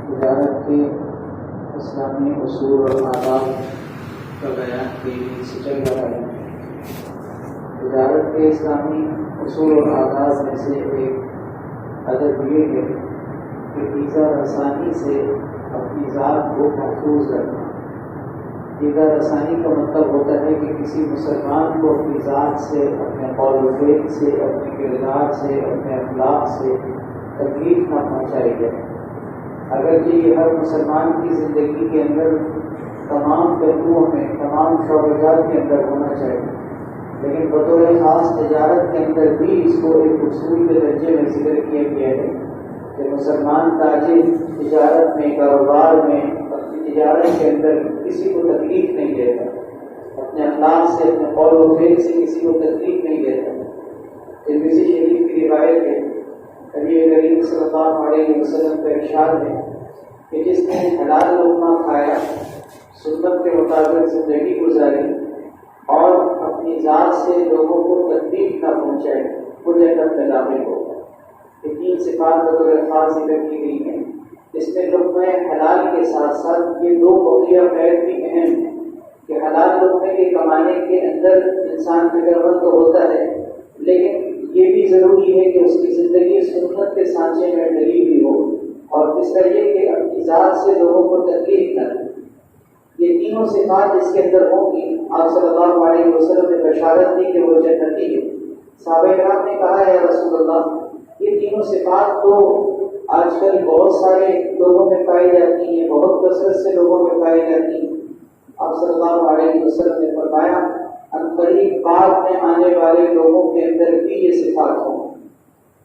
تجارت کے اسلامی اصول اور آداب کا بیان تیزی سے چل رہا ہے۔ تجارت کے اسلامی اصول اور آداب میں سے ایک ادب یہ ہے کہ ایذا رسانی سے اپنی ذات کو محفوظ رکھنا۔ ایذا رسانی کا مطلب ہوتا ہے کہ کسی مسلمان کو اپنی ذات سے، اپنے قول و فعل سے، اپنے کردار سے، اپنے اخلاق سے تکلیف نہ پہنچائی جائے۔ اگرچہ یہ ہر مسلمان کی زندگی کے اندر تمام پہلوؤں میں، تمام شعبہ جات کے اندر ہونا چاہیے، لیکن بطور خاص تجارت کے اندر بھی اس کو ایک اصول کے درجے میں ذکر کیا گیا ہے کہ مسلمان تاجر تجارت میں، کاروبار میں، اپنی تجارت کے اندر کسی کو تکلیف نہیں دیتا، اپنے اخلاق سے، اپنے قول و فعل سے کسی کو تکلیف نہیں دیتا۔ ترمذی شریف کی روایت ہے، نبی کریم صلی اللہ علیہ وسلم کا ارشاد ہے کہ جس نے حلال لقمہ کھایا، سنت کے مطابق زندگی گزاری اور اپنی ذات سے لوگوں کو تکلیف نہ پہنچائے، وہ جنت میں داخل ہوگا۔ یہ تین صفات بطور خاص ذکر کی گئی ہیں۔ اس میں لقمہ حلال کے ساتھ ساتھ یہ دو بقیہ فائد بھی اہم ہیں کہ حلال لقمے کے کمانے کے اندر انسان فکر مند تو ہوتا ہے، لیکن یہ بھی ضروری ہے کہ اس کی زندگی سنت کے سانچے میں ڈلی ہوئی ہو، اور اس طرح کہ اپنی ذات سے لوگوں کو تکلیف نہ دے۔ یہ تینوں صفات جس کے اندر ہوں گی، آپ صلی اللہ علیہ وسلم نے بشارت دی کہ وہ جنتی ہے۔ صحابہ کرام نے کہا ہے رسول اللہ، یہ تینوں صفات تو آج کل بہت سارے لوگوں میں پائی جاتی ہیں، بہت کثرت سے لوگوں میں پائی جاتی ہیں۔ آپ صلی اللہ علیہ وسلم نے فرمایا قریب بعد میں آنے والے لوگوں کے اندر بھی یہ صفات ہوں،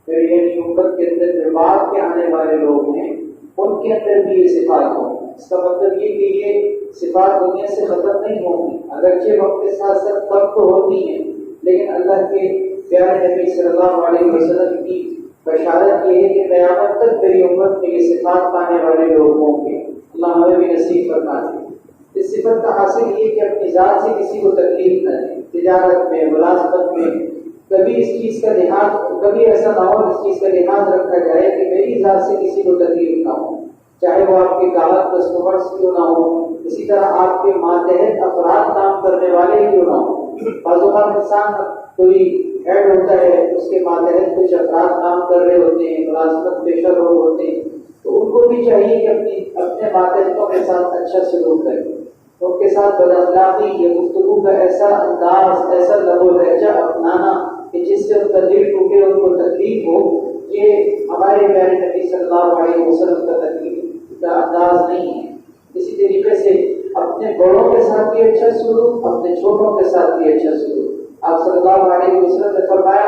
پھر یعنی امت کے اندر جو بعد کے آنے والے لوگ ہیں ان کے اندر بھی یہ صفات ہوں۔ اس کا مطلب یہ کہ یہ صفات دنیا سے ختم نہیں ہوں گی، اگرچہ وقت کے ساتھ ساتھ کم تو ہوتی ہیں، لیکن اللہ کے پیارے نبی صلی اللہ علیہ وسلم کی بشارت یہ ہے کہ قیامت تک میری امت میں یہ صفات پانے والے لوگ ہوں گے۔ اللہ ہمیں بھی نصیب فرما دے۔ اس صفت کا حاصل یہ کہ اپنی ذات سے کسی کو تکلیف نہ دے، تجارت میں، ملازمت میں کبھی اس چیز کا لحاظ، کبھی ایسا نہ ہو اس چیز کا لحاظ رکھا جائے کہ میری ذات سے کسی کو تکلیف نہ ہو، چاہے وہ آپ کے گاہک کسٹمرس کیوں نہ ہو، اسی طرح آپ کے ماتحت افراد کام کرنے والے کیوں نہ ہو۔ بعض اوقات انسان کوئی ہیڈ ہوتا ہے، اس کے ماتحت کچھ افراد کام کر رہے ہوتے ہیں، ملازمت پیشہ لوگ ہوتے ہیں، تو ان کو بھی چاہیے کہ اپنے ماتحتوں کے ساتھ اچھا سلوک کریں، ان کے ساتھ بداخلاقی یا گفتگو کا ایسا انداز، ایسا لب و لہجہ اپنانا کہ جس سے ان کا دل ٹوٹے، ان کو تکلیف ہو، یہ ہمارے پیارے نبی صلی اللہ علیہ وسلم کا تکلیف کا انداز نہیں ہے۔ اسی طریقے سے اپنے بڑوں کے ساتھ بھی اچھا سلوک، اپنے چھوٹوں کے ساتھ بھی اچھا سلوک۔ آپ صلی اللہ علیہ وسلم نے فرمایا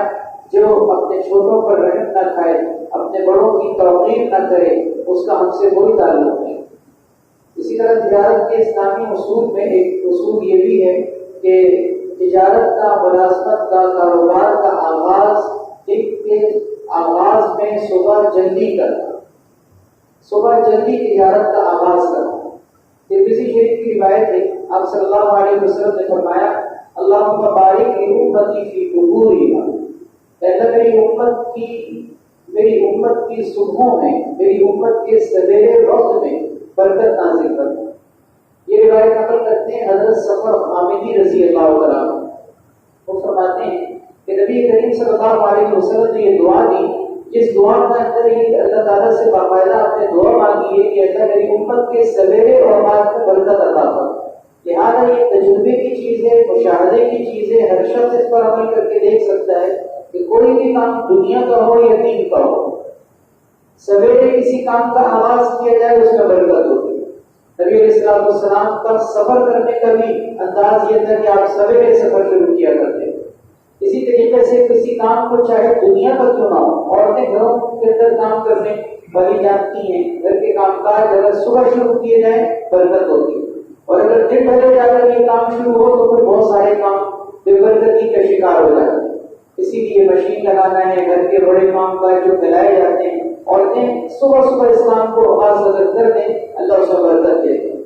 جو اپنے چھوٹوں پر رحم نہ کھائے، اپنے بڑوں کی توقیر نہ کرے، اس کا ہم سے کوئی تعلق نہیں۔ اسی طرح تجارت کے اسلامی اصول میں ایک اصول یہ بھی ہے کہ تجارت کا، ملازمت کا، کاروبار کا آغاز میں صبح جلدی کرنا، صبح جلدی تجارت کا آغاز کرنا۔ ترمذی شریف کی روایت ہے، آپ صلی اللہ علیہ وسلم نے فرمایا اللہم بارک لامتی فی بکورہا، اللہ میری امت کی صبحوں میں، میری امت کے سویرے وقت میں برکت نازل کرنا۔ یہ روایت نقل کرتے ہیں حضرت سفر حامدی رضی اللہ عنہ، وہ فرماتے ہیں کہ نبی کریم صلی اللہ علیہ وسلم نے یہ دعا دی، جس دعا کے اندر یہ اللہ تعالیٰ سے باقاعدہ اپنے دعا مانگی ہے کہ اللہ میری امت کے سویرے اور رات میں برکت عطا کر۔ لہٰذا یہ تجربے کی چیز ہے، مشاہدے کی چیز ہے، ہر شخص اس پر عمل کر کے دیکھ سکتا ہے کہ کوئی بھی کام دنیا کا ہو یا دین کا ہو، سویرے کسی کام کا آغاز کیا جائے اس میں برکت ہوتی ہے۔ نبی علیہ السلام کا سفر کرنے کا بھی انداز یہ تھا کہ آپ سویرے سفر شروع کیا کرتے ہیں۔ اسی طریقے سے کسی کام کو چاہے دنیا کا کیوں نہ ہو، عورتیں گھروں کے اندر کام کرنے والی جانتی ہیں، گھر کے کام کاج اگر صبح شروع کیے جائیں برکت ہوتی ہے، اور اگر دن ڈھلے جا کر یہ کام شروع ہو تو پھر بہت سارے کام بے برکتی کا شکار ہو جاتے ہیں۔ اسی لیے مشین لگانا ہے، گھر کے بڑے کام کاج جو پھیلائے جاتے ہیں، عورتیں صبح صبح اسلام کو آغاز اگر کر دیں اللہ اس کو برکت دیتے ہیں۔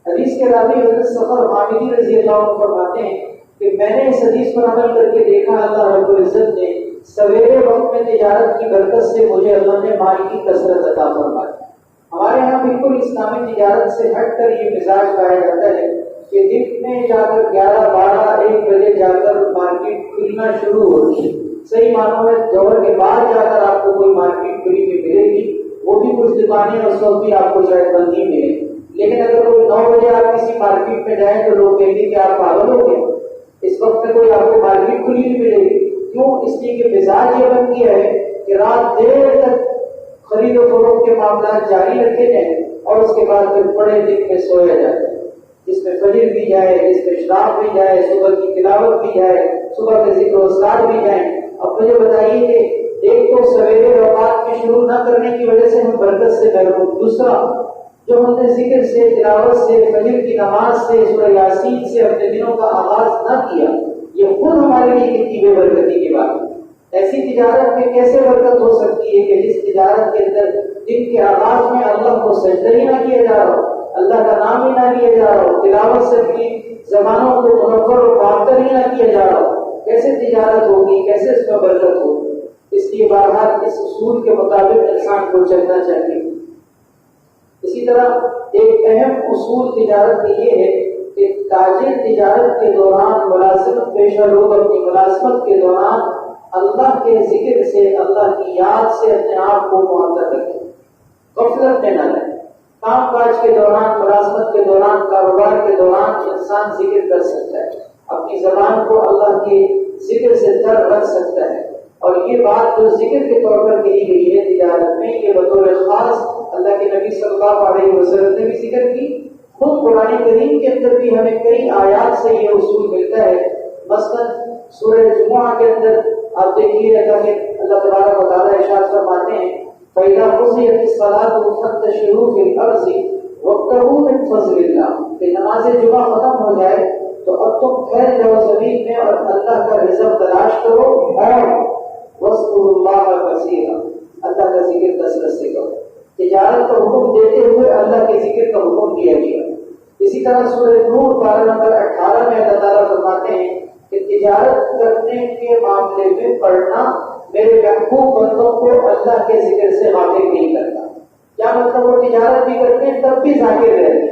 حدیث کے راوی حضرت سفر حامدی رضی اللہ عنہ فرماتے ہیں کہ میں نے اس حدیث پر عمل کر کے دیکھا اللہ رب العزت نے سویرے وقت ممالک میں تجارت کی برکت سے مجھے اللہ نے مال کی کثرت عطا فرمائی۔ ہمارے یہاں بالکل اسلامی تجارت سے ہٹ کر یہ مزاج پایا جاتا ہے کہ دن میں جا کر 11، 12، 1 بجے جا کر مارکیٹ کھلنا شروع ہوتی ہے۔ صحیح معنوں میں دوپہر کے بعد جا کر آپ کو کوئی مارکیٹ کھلی ہوئی ملے گی، وہ بھی کچھ دکانیں اس وقت بھی آپ کو شاید بند ہی ملے۔ لیکن اگر کوئی 9 بجے آپ کسی مارکیٹ میں جائیں تو لوگ کہیں گے کہ آپ پاگل ہو گئے، اس وقت میں کوئی آپ کو مارکیٹ کھلی ہوئی ملے گی۔ کیوں؟ اس لیے کہ مزاج یہ بن گیا ہے کہ رات دیر تک خرید و فروخت کے معاملات جاری رکھے جائیں اور اس کے بعد پھر بڑے دن میں سویا جاتا ہے، جس میں فجر بھی جائے، جس میں شراب بھی جائے، صبح کی تلاوت بھی جائے، صبح کے ذکر و اذکار بھی جائیں۔ اب مجھے بتائیے کہ ایک تو سویرے اوقات میں شروع نہ کرنے کی وجہ سے ہم برکت سے محروم، دوسرا جو ہم نے ذکر سے، تلاوت سے، فجر کی نماز سے، سورہ یاسین سے اپنے دنوں کا آغاز نہ کیا، یہ خود ہمارے لیے کتنی بے برکتی کی بات ہے۔ ایسی تجارت میں کیسے برکت ہو سکتی ہے کہ جس تجارت کے اندر دن کے آغاز میں اللہ کو سجدہ ہی نہ کیا جا رہا ہو، اللہ کا نام ہی نہ لیا جا رہا ہو، تلاوت سے اپنی زبانوں کو منور و معطر ہی نہ کیا جا رہا ہو، کیسے تجارت ہوگی، کیسے اس میں برکت ہوگی؟ اس لیے بہرحال اس اصول کے مطابق انسان کو چلنا چاہیے۔ اسی طرح ایک اہم اصول تجارت کا یہ ہے کہ تاجر تجارت کے دوران ملازمت پیشہ لوگ اپنی ملازمت کے دوران اللہ کے ذکر سے، اللہ کی یاد سے اپنے آپ کو معطر رکھیں، غفلت میں نہ رہیں۔ کام کاج کے دوران، ملازمت کے دوران، کاروبار کے دوران انسان ذکر کر سکتا ہے، اپنی زبان کو اللہ کے ذکر سے تر رکھ سکتا ہے۔ اور یہ بات جو ذکر کے طور پر کہی گئی ہے تجارت میں، یہ بطور خاص اللہ کے نبی صلی اللہ علیہ وسلم نے بھی ذکر کی۔ خود قرآن کریم کے اندر بھی ہمیں کئی آیات سے یہ اصول ملتا ہے۔ مثلا سورہ جمعہ کے اندر آپ دیکھیے گا کہ اللہ تبارک و تعالیٰ ارشاد فرماتے ہیں فَإِذَا قُضِيَتِ الصَّلَاةُ فَانتَشِرُوا فِي الْأَرْضِ وَابْتَغُوا مِن فَضْلِ اللَّهِ، کہ نماز جمعہ ختم ہو جائے تو اب تم پھیل جاؤ زمین میں اور اللہ کا رزق تلاش کرو، اور وَاذْكُرُوا اللَّهَ كَثِيرًا، اللہ کا ذکر کثرت سے کرو۔ تجارت کا حکم دیتے ہوئے اللہ کے ذکر کا حکم دیا گیا۔ اسی طرح سورہ نور پارہ نمبر 18 میں اللہ تعالیٰ فرماتے ہیں کہ تجارت کرنے کے معاملے میں پڑھنا میرے محبوب بندوں کو اللہ کے ذکر سے غافل نہیں کرتا۔ کیا مطلب؟ وہ تجارت بھی کرتے ہیں تب بھی ذاکر رہتے ہیں،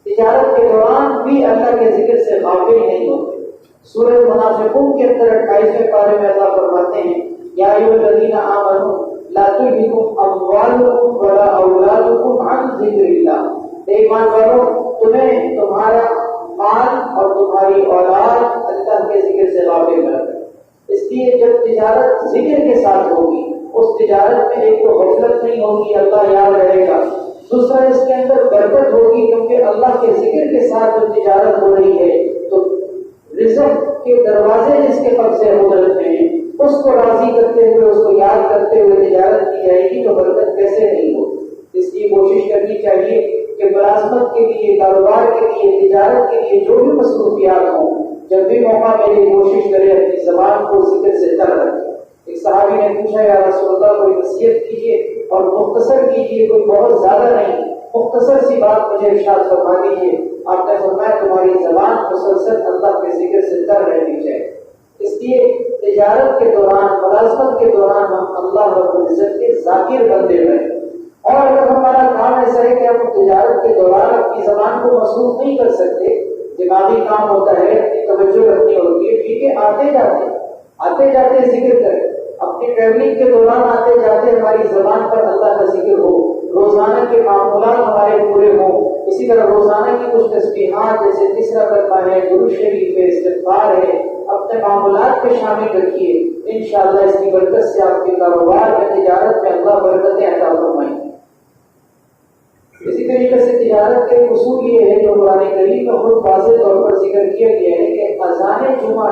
تجارت کے دوران بھی اللہ کے ذکر سے غافل نہیں ہوتے۔ سورہ منافقون کے اندر 28ویں پارے میں اللہ فرماتے ہیں یا ایھا الذین آمنوا لا تلہکم اموالکم ولا اولادکم عن ذکر اللہ، ایمان والو تمہیں تمہارا مال اور تمہاری اولاد اللہ کے ذکر سے غافل نہ کرے۔ اس لیے جب تجارت ذکر کے ساتھ ہوگی، اس تجارت میں ایک تو غفلت نہیں ہوگی، اللہ یاد رہے گا، دوسرا اس کے اندر برکت ہوگی کیونکہ اللہ کے ذکر کے ساتھ جو تجارت ہو رہی ہے تو رزق کے دروازے جس کے قبضے حضرت میں ہیں اس کو راضی کرتے ہوئے، اس کو یاد کرتے ہوئے تجارت کی جائے گی تو برکت کیسے نہیں ہوگی۔ اس لیے کوشش کرنی چاہیے کہ ملازمت کے لیے، کاروبار کے لیے، تجارت کے لیے جو بھی مصروفیات ہوں، جب بھی موقع ملے کوشش کرے اپنی زبان کو ذکر سے تر رکھے۔ ایک صحابی نے پوچھا یا رسول اللہ کوئی نصیحت کیجیے اور مختصر کیجیے، کوئی بہت زیادہ نہیں، مختصر سی بات مجھے ارشاد فرما دیجیے۔ آپ نے فرمایا تمہاری زبان مسلسل اللہ کے ذکر سے تر رہنی چاہیے۔ اس لیے تجارت کے دوران، ملازمت کے دوران ہم اللہ رب العزت کے ذاکر بندے رہیں۔ اور اگر ہمارا کام ایسا ہے کہ ہم تجارت کے دوران اپنی زبان کو مصروف نہیں کر سکتے، دماغی کام ہوتا ہے، اپنی توجہ رکھنی ہوتی ہے، ٹھیک ہے، آتے جاتے ذکر کریں، اپنی ٹریولنگ کے دوران آتے جاتے ہماری زبان پر اللہ کا ذکر ہو، روزانہ کے معمولات ہمارے پورے ہوں۔ اسی طرح روزانہ کی کچھ تسبیحات جیسے تیسرا کلمہ ہے، درود شریف ہے، استغفار ہے، اپنے معمولات پہ شامل رکھیے۔ انشاءاللہ اس کی برکت سے آپ کے کاروبار میں، تجارت میں اللہ برکتیں عطا فرمائیں۔ اسی طریقے سے تجارت کا ایک اصول یہ ہے جو قرآن کریم کا خود واضح طور پر ذکر کیا گیا ہے کہ اذان جمعہ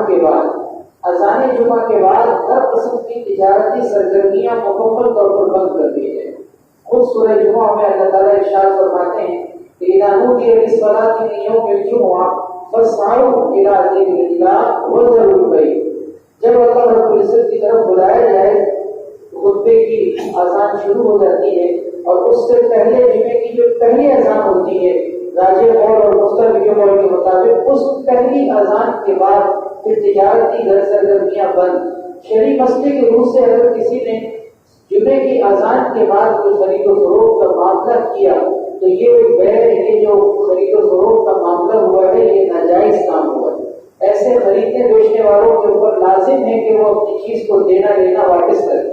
کے بعد ہر قسم کی تجارتی سرگرمیاں مکمل طور پر بند کر دی جائیں۔ خود سورہ جمعہ میں اللہ تعالیٰ ارشاد فرماتے ہیں کہ اذا نودی للصلاۃ من یوم الجمعہ فاسعوا الی ذکر اللہ وذروا البیع، جب اللہ رب العزت کی طرف بلایا جائے خطبے کی اذان شروع ہو جاتی ہے اور اس سے پہلے جمعے کی جو پہلی اذان ہوتی ہے راجع قول اور مختلف قول کے مطابق، اس پہلی اذان کے بعد پھر تجارتی سرگرمیاں بند، شرعی مسئلے کے روح سے اگر کسی نے جمعے کی اذان کے بعد کوئی خرید و فروخت کا معاملہ کیا تو یہ جو خرید و فروخت کا معاملہ ہوا ہے یہ ناجائز کام ہوا ہے۔ ایسے خریدنے بیچنے والوں کے اوپر لازم ہے کہ وہ اپنی چیز کو دینا لینا واپس کریں،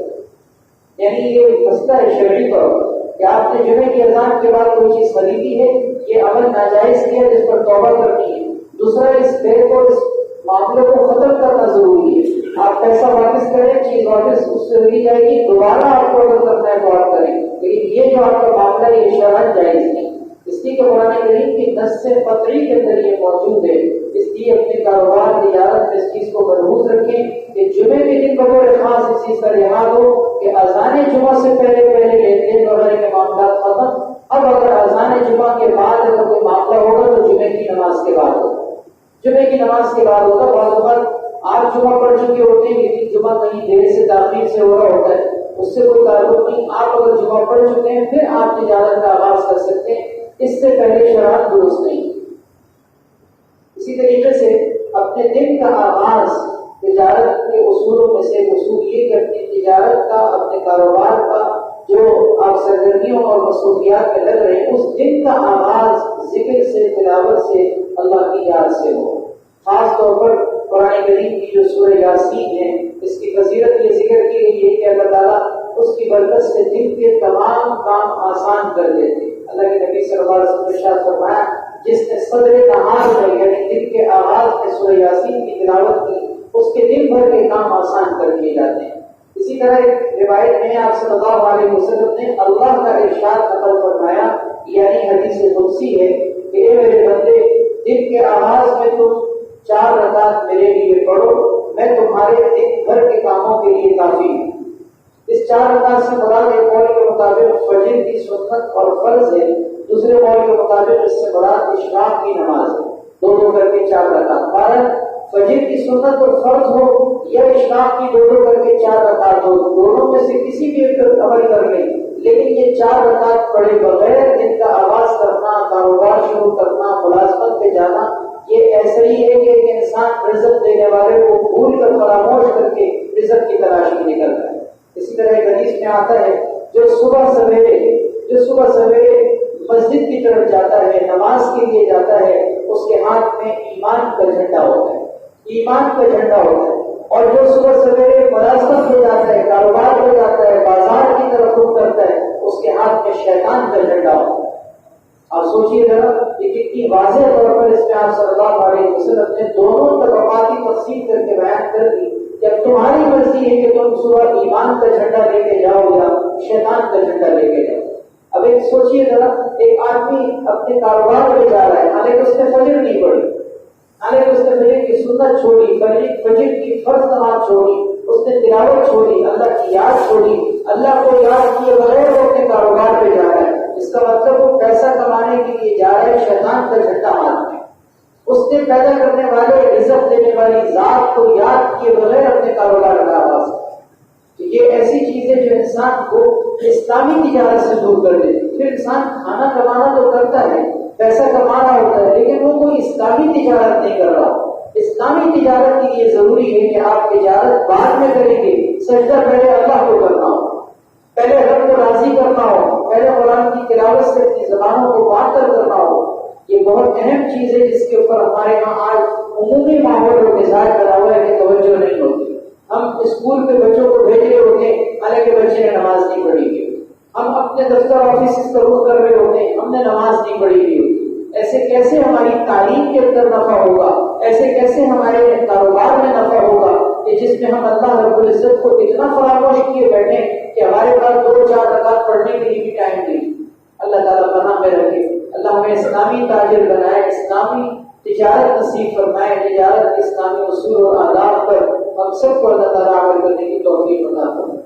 یعنی یہ مسئلہ ہے شرعی طور پر کہ آپ نے جمعے کی اذان کے بعد کوئی چیز خریدی ہے، یہ عمل ناجائز کیا جس پر توبہ کرنی ہے۔ دوسرا، اس بے کو اس معاملے کو ختم کرنا ضروری ہے۔ آپ پیسہ واپس کریں، چیز واپس اس سے لی جائے گی، دوبارہ آپ کو اگر کرنا ہے تو آپ کریں، لیکن یہ جو آپ کا معاملہ ہے یہ شرعاً جائز نہیں۔ اس لیے کہ قرآن کریم کی نص قطعی کے اندر یہ موجود ہے، اس لیے اپنے کاروبار تجارت میں اس چیز کو محفوظ رکھیں کہ جمعے کے دن بطور خاص اس چیز کا لحاظ ہو کہ اذان جمعہ سے پہلے لین دین وغیرہ کے معاملات ختم۔ اب اگر اذان جمعہ کے بعد اگر کوئی معاملہ ہوگا تو جمعے کی نماز کے بعد ہوگا، جمعے کی نماز کے بعد ہوگا۔ بعض اوقات آپ جمعہ پڑھ چکے ہوتے ہیں لیکن جمعہ کہیں دیر سے تاخیر سے ہو رہا ہوتا ہے، اس سے کوئی تعلق نہیں۔ آپ اگر جمعہ پڑھ چکے ہیں پھر آپ تجارت کا آغاز کر سکتے ہیں، اس سے پہلے شرائط درست نہیں۔ اسی طریقے سے اپنے دن کا آغاز تجارت کے اصولوں میں سے اصول یہ کہ اپنی تجارت کا، اپنے کاروبار کا جو آپ سرگرمیوں اور مصروفیات میں لگ رہے ہیں اس دن کا آغاز ذکر سے، تلاوت سے، اللہ کی یاد سے ہو۔ خاص طور پر قرآن کریم کی جو سورہ یاسین ہے اس کی فضیلت یہ ذکر کی گئی ہے کہ اللہ تعالیٰ اس کی برکت سے دن کے تمام کام آسان کر دیتے۔ اللہ کے نبی صلی اللہ علیہ وسلم نے ارشاد فرمایا جس نے صدر نہار میں یعنی دن کے آغاز میں سورہ یاسین کی تلاوت کی اس کے دن بھر کے کام آسان کر دیے جاتے ہیں۔ اسی طرح ایک روایت میں آپ صلی اللہ علیہ وسلم نے اللہ کا ارشاد نقل فرمایا، یعنی حدیث قدسی ہے کہ اے میرے بندے، دن کے آغاز میں تم 4 رکعت میرے لیے پڑھو، میں تمہارے دن بھر کے کاموں کے لیے کافی ہوں۔ اس 4 رکعت سے مراد ایک قول کے مطابق فجر کی سنت اور فرض ہے، دوسرے قول کے مطابق اس سے مراد اشراق کی نماز ہے، دو کر کے 4 رکعت۔ بارہ فجر کی سنت اور فرض ہو یا اشراق کی دو کر کے 4 رکعت ہو، دونوں میں سے کسی بھی ایک پر عمل کر لیں، لیکن یہ 4 رکعت پڑھے بغیر دن کا آغاز کرنا، کاروبار شروع کرنا، ملازمت پہ جانا، یہ ایسا ہی ہے کہ ایک انسان رزق دینے والے کو بھول کر فراموش کر کے رزق کی تلاش میں نکلتا ہے۔ اسی طرح ایک حدیث میں آتا ہے جو صبح سویرے مسجد کی طرف جاتا ہے، نماز کے لیے جاتا ہے، اس کے ہاتھ میں ایمان کا جھنڈا ہوتا ہے، ایمان کا جھنڈا ہوتا ہے۔ اور جو صبح سویرے ملازمت ہو جاتا ہے، کاروبار ہو جاتا ہے، بازار کی طرف رخ کرتا ہے، اس کے ہاتھ میں شیطان کا جھنڈا ہوتا ہے۔ آپ سوچیے ذرا کہ کتنی واضح طور پر اس میں آپ صلی اللہ علیہ وسلم نے دونوں طبقاتی تقسیم کر کے بیان کر دی کہ اب تمہاری مرضی ہے کہ تم صبح ایمان کا جھنڈا لے کے جاؤ یا شیطان کا جھنڈا لے کے جاؤ۔ اب ایک سوچیے ذرا، ایک آدمی اپنے کاروبار پہ جا رہا ہے، حالانکہ اس نے فجر نہیں پڑھی، حالانکہ اس نے فجر کی سنت چھوڑی، فجر کی فرض نماز چھوڑی، اس نے تلاوت چھوڑی، اللہ کی یاد چھوڑی، اللہ کو یاد کیے بغیر وہ اپنے کاروبار پہ جا رہا ہے۔ اس کا مطلب وہ پیسہ کمانے کے لیے جا رہے ہیں شیطان کا جھنڈا مارنے۔ اس نے پیدا کرنے والے، رزق دینے والی ذات کو یاد کیے بغیر اپنے کاروبار کا آغاز کیا۔ تو یہ ایسی چیز ہے جو انسان کو اسلامی تجارت سے دور کر دیتی۔ پھر انسان کھانا کمانا تو کرتا ہے، پیسہ کمانا ہوتا ہے، لیکن وہ کوئی اسلامی تجارت نہیں کر رہا۔ اسلامی تجارت کے لیے ضروری ہے کہ آپ تجارت بعد میں کریں گے، سجدہ پہلے اللہ کو کرنا ہو، پہلے رب کو راضی کرنا ہو، پہلے قرآن کی تلاوت سے اپنی زبانوں کو معطر کرنا ہو۔ یہ بہت اہم چیز ہے جس کے اوپر ہمارے یہاں آج عمومی ماحول اور مزاج بنا ہوا ہے کہ توجہ نہیں ہوتی۔ ہم اسکول کے بچوں کو بھیج رہے ہوتے ہیں، حالانکہ بچے نے نماز نہیں پڑھی ہوئی، ہم اپنے دفتر آفس کا رخ کر رہے ہوتے ہیں، ہم نے نماز نہیں پڑھی ہوئی ہوتی۔ ایسے کیسے ہماری تعلیم کے اندر نفع ہوگا، ایسے کیسے ہمارے کاروبار میں نفع ہوگا کہ جس میں ہم اللہ رب العزت کو اتنا فراموش کیے بیٹھے کہ ہمارے پاس 2-4 رکعت پڑھنے کے لیے بھی ٹائم نہیں۔ اللہ تعالیٰ پناہ میں رکھے، اللہ ہمیں اسلامی تاجر بنائے، اسلامی تجارت نصیب فرمائے، تجارت کے اسلامی اصول اور آداب پر ہم سب کو اللہ تعالیٰ عمل کرنے کی توفیق عطا فرمائے۔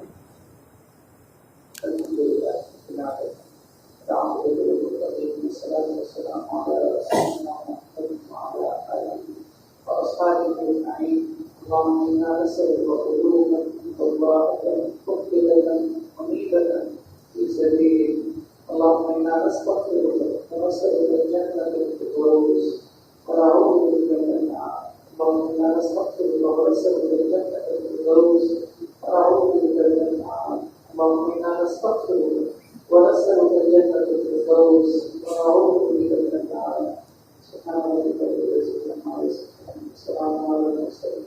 اللهم انا نسالك قلوبا طواعه مقبله منيبه في سبيلك، اللهم انا نستغفرك ونسالك الجنه بالفردوس ونعوذ بك من النار، اللهم انا نستغفرك ونسالك الجنه بالفردوس ونعوذ بك من النار. اللهم إنا نستغفرك ونسألك الجنة الفردوس ونعوذ بك من النار. سبحان ربك رب العزة عما يصفون وسلام على المرسلين.